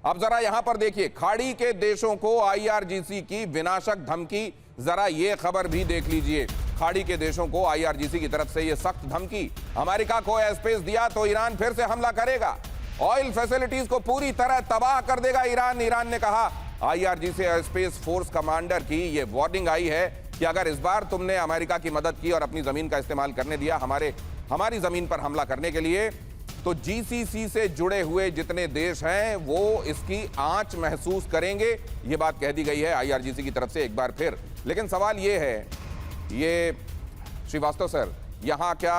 अब जरा यहां पर देखिए, खाड़ी के देशों को आईआरजीसी की विनाशक धमकी। जरा ये खबर भी देख लीजिए, खाड़ी के देशों को आईआरजीसी की तरफ से ये सख्त धमकी। अमेरिका को एयर स्पेस दिया तो ईरान फिर से हमला करेगा, ऑयल फैसिलिटीज को पूरी तरह तबाह कर देगा ईरान। ईरान ने कहा, IRGC air space force commander की ये वार्निंग आई है कि अगर इस बार तुमने अमेरिका की मदद की और अपनी जमीन का इस्तेमाल करने दिया हमारी जमीन पर हमला करने के लिए, तो जीसीसी से जुड़े हुए जितने देश हैं वो इसकी आंच महसूस करेंगे। ये बात कह दी गई है आईआरजीसी की तरफ से एक बार फिर। लेकिन सवाल ये है, ये श्रीवास्तव सर, यहां क्या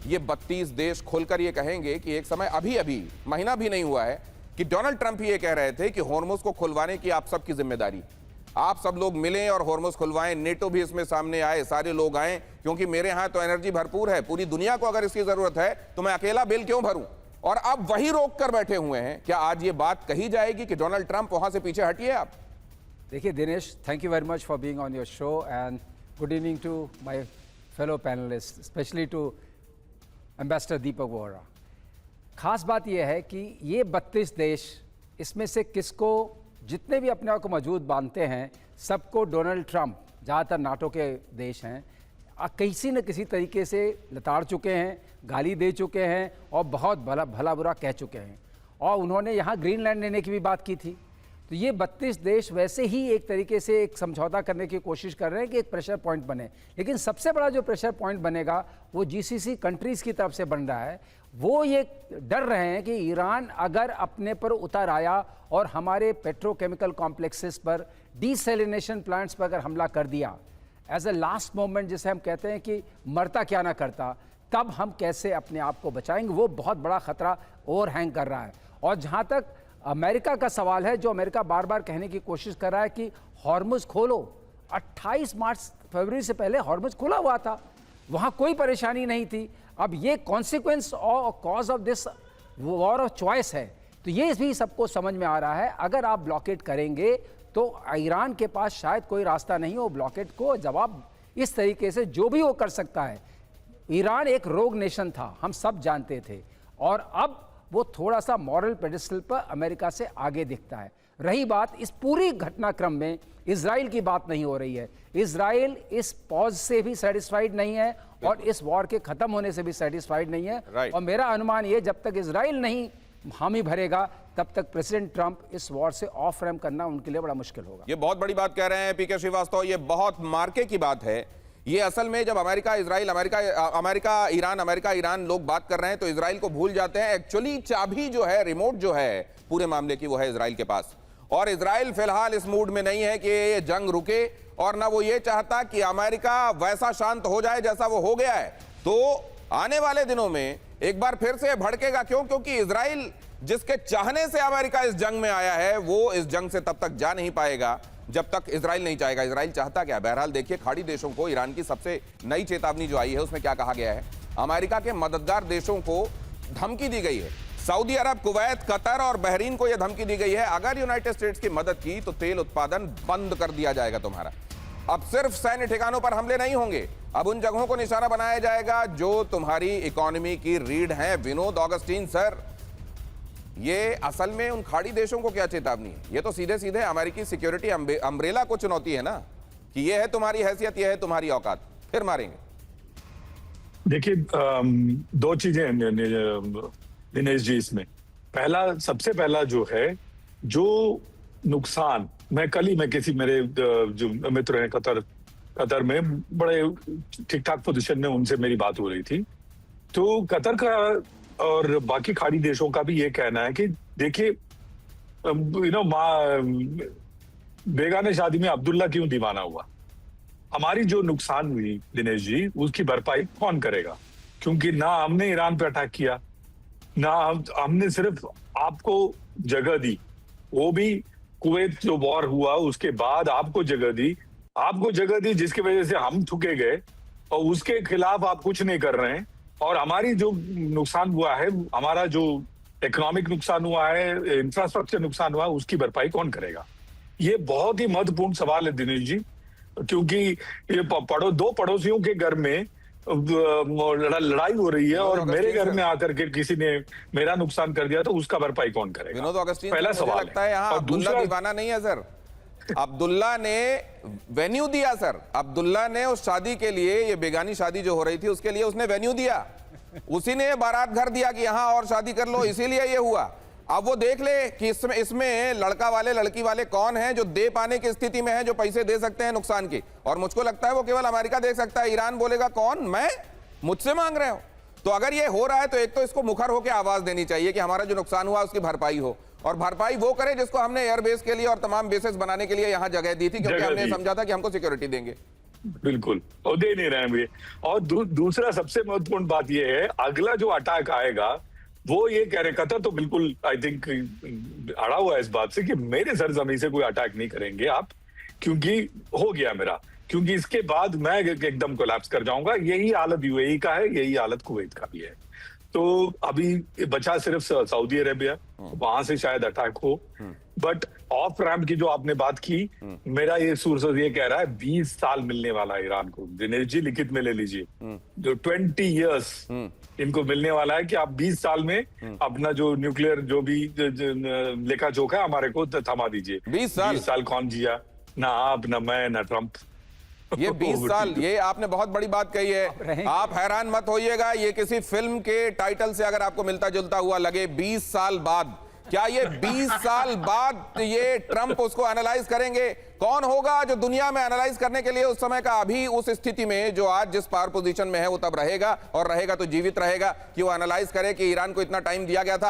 ये 32 देश खुलकर ये कहेंगे कि एक समय अभी महीना भी नहीं हुआ है कि डोनाल्ड ट्रंप ये कह रहे थे कि हॉर्मुज को खुलवाने की आप सबकी जिम्मेदारी, आप सब लोग मिलें और हॉर्मुज खुलवाएं, नेटो भी इसमें सामने आए, सारे लोग आए, क्योंकि मेरे यहां तो एनर्जी भरपूर है, पूरी दुनिया को अगर इसकी जरूरत है तो मैं अकेला बिल क्यों भरूं। और अब वही रोक कर बैठे हुए हैं। क्या आज ये बात कही जाएगी कि डोनाल्ड ट्रंप वहां से पीछे हटिए आप? देखिए Dinesh, thank you very much for being on your show and good evening to my fellow panellist, specially to ambassador Deepak Vohra. खास बात यह है कि ये 32 देश, इसमें से किसको, जितने भी अपने आप को मौजूद मानते हैं, सबको डोनाल्ड ट्रंप, ज़्यादातर नाटो के देश हैं, किसी न किसी तरीके से लताड़ चुके हैं, गाली दे चुके हैं और बहुत भला बुरा कह चुके हैं। और उन्होंने यहाँ ग्रीनलैंड लेने की भी बात की थी। तो ये 32 देश वैसे ही एक तरीके से एक समझौता करने की कोशिश कर रहे हैं कि एक प्रेशर पॉइंट बने। लेकिन सबसे बड़ा जो प्रेशर पॉइंट बनेगा वो जीसीसी कंट्रीज़ की तरफ से बन रहा है। वो ये डर रहे हैं कि ईरान अगर अपने पर उतर आया और हमारे पेट्रोकेमिकल कॉम्प्लेक्सेस पर, डीसैलिनेशन प्लांट्स पर अगर हमला कर दिया एज ए लास्ट मोमेंट, जिसे हम कहते हैं कि मरता क्या ना करता, तब हम कैसे अपने आप को बचाएंगे, वो बहुत बड़ा खतरा ओवरहैंग कर रहा है। और जहाँ तक अमेरिका का सवाल है, जो अमेरिका बार बार कहने की कोशिश कर रहा है कि हॉर्मुज खोलो, 28 मार्च फरवरी से पहले हॉर्मुज खुला हुआ था, वहाँ कोई परेशानी नहीं थी। अब ये कॉन्सिक्वेंस और cause of this war of choice है। तो ये भी सबको समझ में आ रहा है, अगर आप ब्लॉकेट करेंगे तो ईरान के पास शायद कोई रास्ता नहीं हो ब्लॉकेट को जवाब इस तरीके से जो भी वो कर सकता है। ईरान एक रोग नेशन था, हम सब जानते थे, और अब वो थोड़ा सा मॉरल पेडिस्टल पर अमेरिका से आगे दिखता है। रही बात इस पूरी घटनाक्रम में इजराइल की बात नहीं हो रही है। इजराइल इस पॉज से भी सेटिस्फाइड नहीं है और इस वॉर के खत्म होने से भी सेटिस्फाइड नहीं है। और मेरा अनुमान ये, जब तक इजराइल नहीं हामी भरेगा तब तक प्रेसिडेंट ट्रंप इस वॉर से ऑफ रैम्प करना उनके लिए बड़ा मुश्किल होगा। ये बहुत बड़ी बात कह रहे हैं पीके श्रीवास्तव, ये बहुत मार्के की बात है। ये असल में जब अमेरिका इजराइल, अमेरिका ईरान लोग बात कर रहे हैं तो इजराइल को भूल जाते हैं। एक्चुअली चाबी जो है, रिमोट जो है पूरे मामले की, वो है इजराइल के पास। और इजराइल फिलहाल इस मूड में नहीं है कि ये जंग रुके, और ना वो ये चाहता कि अमेरिका वैसा शांत हो जाए जैसा वो हो गया है। तो आने वाले दिनों में एक बार फिर से भड़केगा। क्यों? क्योंकि इजराइल जिसके चाहने से अमेरिका इस जंग में आया है, वो इस जंग से तब तक जा नहीं पाएगा जब तक इजराइल नहीं चाहेगा। इजराइल चाहता क्या? बहरहाल देखिए, खाड़ी देशों को ईरान की सबसे नई चेतावनी जो आई है उसमें क्या कहा गया है, अमेरिका के मददगार देशों को धमकी दी गई है। सऊदी अरब, कुवैत, कतर और बहरीन को यह धमकी दी गई है, अगर यूनाइटेड स्टेट्स की मदद की तो तेल उत्पादन बंद कर दिया जाएगा तुम्हारा। अब सिर्फ सैन्य ठिकानों पर हमले नहीं होंगे, अब उन जगहों को निशाना बनाया जाएगा जो तुम्हारी इकोनॉमी की रीढ़ है। विनोद ऑगस्टीन सर, ये असल में उन खाड़ी देशों को क्या चेतावनी है? ये तो सीधे सीधे अमेरिकी सिक्योरिटी अम्ब्रेला को चुनौती है ना, कि ये है तुम्हारी हैसियत, ये है तुम्हारी औकात, फिर मारेंगे। देखिए, दो चीजें हैं दिनेश जी इसमें। सबसे पहला जो है, जो नुकसान, मैं किसी मेरे जो मित्र हैं कतर में, बड़े ठीक ठाक पोजीशन में, उनसे मेरी बात हो रही थी। तो कतर का और बाकी खाड़ी देशों का भी ये कहना है कि देखिए, बेगाने शादी में अब्दुल्ला क्यों दीवाना हुआ। हमारी जो नुकसान हुई दिनेश जी, उसकी भरपाई कौन करेगा? क्योंकि ना हमने ईरान पे अटैक किया, ना हमने सिर्फ आपको जगह दी, वो भी कुवैत जो वॉर हुआ उसके बाद आपको जगह दी जिसकी वजह से हम थुके गए, और उसके खिलाफ आप कुछ नहीं कर रहे हैं। और हमारी जो नुकसान हुआ है, हमारा जो इकोनॉमिक नुकसान हुआ है, इंफ्रास्ट्रक्चर नुकसान हुआ है, उसकी भरपाई कौन करेगा? ये बहुत ही महत्वपूर्ण सवाल है दिनेश जी, क्योंकि ये दो पड़ोसियों के घर में लड़ाई हो रही है और विनोद मेरे अगस्तीन घर सर। में आकर के किसी ने मेरा नुकसान कर दिया तो उसका भरपाई कौन करेगा? विनोद अगस्तीन पहला सर, मुझे सवाल लगता है यहाँ और अब्दुल्ला दूसरा, दीवाना नहीं है सर। अब्दुल्ला ने वेन्यू दिया सर। अब्दुल्ला ने उस शादी के लिए, ये बेगानी शादी जो हो रही थी उसके लिए उसने वेन्यू दिया, उसी ने बारात घर दिया कि यहां और शादी कर लो, इसीलिए ये हुआ। अब वो देख ले कि इसमें लड़का वाले लड़की वाले कौन हैं जो दे पाने की स्थिति में है, जो पैसे दे सकते हैं नुकसान की। और मुझको लगता है वो केवल अमेरिका दे सकता है। ईरान बोलेगा कौन, मैं, मुझसे मांग रहे हो। तो अगर ये हो रहा है तो एक तो इसको मुखर होकर आवाज देनी चाहिए कि हमारा जो नुकसान हुआ उसकी भरपाई हो, और भरपाई वो करे जिसको हमने एयरबेस के लिए और तमाम बेसेस बनाने के लिए यहां जगह दी थी, क्योंकि जगह हमने दी। समझा था कि हमको सिक्योरिटी देंगे। बिल्कुल, और दे नहीं रहे हैं ये। और दूसरा सबसे महत्वपूर्ण बात ये है, अगला जो अटैक आएगा वो ये कह रहे, कतर तो बिल्कुल आई थिंक अड़ा हुआ है इस बात से कि मेरे सरजमी से कोई अटैक नहीं करेंगे आप, क्योंकि हो गया मेरा, क्योंकि इसके बाद मैं एकदम कोलैप्स कर जाऊंगा। यही हालत यूएई का है, यही हालत कुवैत का भी है। तो अभी बचा सिर्फ सऊदी अरेबिया, वहां से शायद अटैक हो। बट ऑफ रैम्प की जो आपने बात की, मेरा ये सोर्सेस ये कह रहा है 20 साल मिलने वाला है ईरान को। दिनेश जी लिखित में ले लीजिए, जो 20 इयर्स इनको मिलने वाला है कि आप 20 साल में अपना जो न्यूक्लियर जो भी लेखा जोखा है हमारे को थमा दीजिए। 20 साल? 20 साल कौन जिया? ना आप, ना मैं, ना ट्रंप। ये 20 साल, ये आपने बहुत बड़ी बात कही है। आप हैरान मत होइएगा, ये किसी फिल्म के टाइटल से अगर आपको मिलता जुलता हुआ लगे, 20 साल बाद, क्या ये 20 साल बाद ये ट्रंप उसको एनालाइज करेंगे? कौन होगा जो दुनिया में एनालाइज करने के लिए उस समय का, अभी उस स्थिति में जो आज जिस पावर पोजीशन में है वो तब रहेगा, और रहेगा तो जीवित रहेगा कि वो एनालाइज करे कि ईरान को इतना टाइम दिया गया था।